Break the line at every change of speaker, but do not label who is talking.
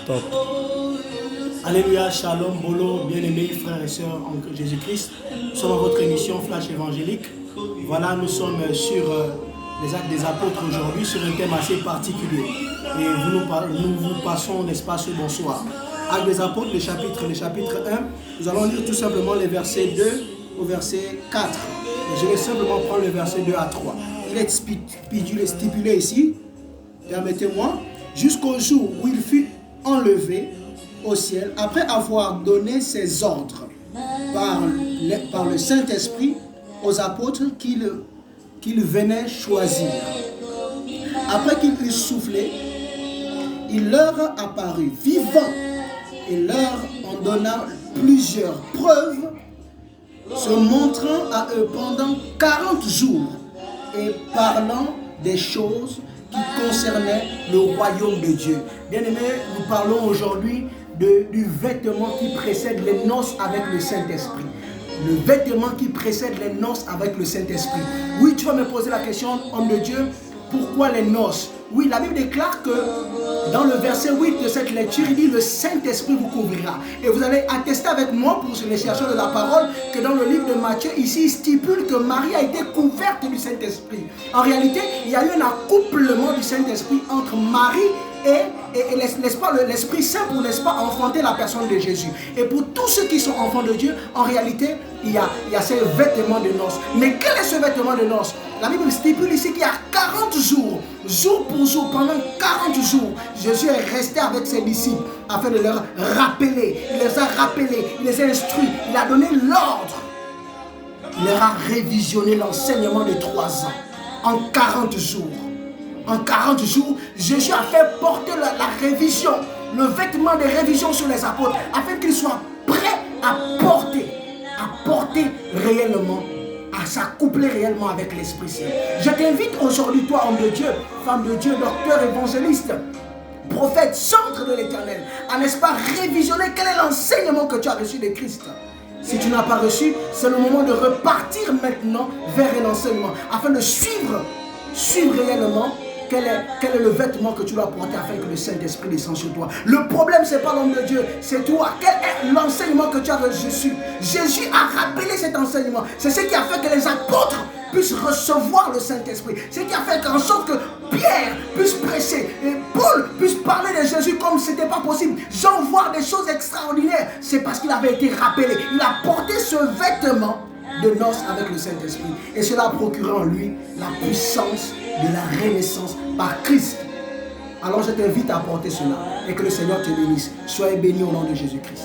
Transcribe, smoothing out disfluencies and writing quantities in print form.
Top.
Alléluia, shalom, bolo, bien-aimés frères et sœurs en Jésus-Christ. Nous sommes à votre émission Flash évangélique. Voilà, nous sommes sur les actes des apôtres aujourd'hui, sur un thème assez particulier. Et nous vous passons, n'est-ce pas, ce bonsoir. Actes des apôtres, le chapitre 1. Nous allons lire tout simplement les versets 2 au verset 4. Et je vais simplement prendre le verset 2 à 3. Il est stipulé ici, permettez-moi, jusqu'au jour où il fut enlevé au ciel, après avoir donné ses ordres par le Saint-Esprit aux apôtres qu'il venait choisir. Après qu'il eut soufflé, il leur apparut vivant et leur en donna plusieurs preuves, se montrant à eux pendant 40 jours et parlant des choses qui concernaient le royaume de Dieu. Bien-aimés, nous parlons aujourd'hui du vêtement qui précède les noces avec le Saint-Esprit. Le vêtement qui précède les noces avec le Saint-Esprit. Oui, tu vas me poser la question, homme de Dieu, pourquoi les noces? Oui, la Bible déclare que dans le verset 8 de cette lecture, il dit le Saint-Esprit vous couvrira. Et vous allez attester avec moi pour les chercheurs de la parole que dans le livre de Matthieu, ici, il stipule que Marie a été couverte du Saint-Esprit. En réalité, il y a eu un accouplement du Saint-Esprit entre Marie et l'Esprit Saint pour, n'est-ce pas, enfanter la personne de Jésus. Et pour tous ceux qui sont enfants de Dieu, en réalité, il y a ces vêtements de noces. Mais quel est ce vêtement de noces? La Bible stipule ici qu'il y a 40 jours, jour pour jour, pendant 40 jours, Jésus est resté avec ses disciples afin de leur rappeler. Il les a rappelés, il les a instruits, il a donné l'ordre. Il leur a révisionné l'enseignement de 3 ans en 40 jours. En 40 jours, Jésus a fait porter la révision, le vêtement de révision sur les apôtres, afin qu'ils soient prêts à porter réellement, à s'accoupler réellement avec l'Esprit Saint. Je t'invite aujourd'hui, toi, homme de Dieu, femme de Dieu, docteur, évangéliste, prophète, centre de l'Éternel, à, n'est-ce pas, révisionner quel est l'enseignement que tu as reçu de Christ. Si tu n'as pas reçu, c'est le moment de repartir maintenant vers un enseignement, afin de suivre réellement quel est le vêtement que tu dois porter afin que le Saint-Esprit descende sur toi. Le problème, ce n'est pas l'homme de Dieu, c'est toi. Quel est l'enseignement que tu as reçu? Jésus a rappelé cet enseignement. C'est ce qui a fait que les apôtres puissent recevoir le Saint-Esprit. C'est ce qui a fait en sorte que Pierre puisse prêcher et Paul puisse parler de Jésus comme ce n'était pas possible. Jean voir des choses extraordinaires. C'est parce qu'il avait été rappelé. Il a porté ce vêtement de noces avec le Saint-Esprit. Et cela a procuré en lui la puissance de la renaissance par Christ. Alors je t'invite à porter cela et que le Seigneur te bénisse. Soyez bénis au nom de Jésus-Christ.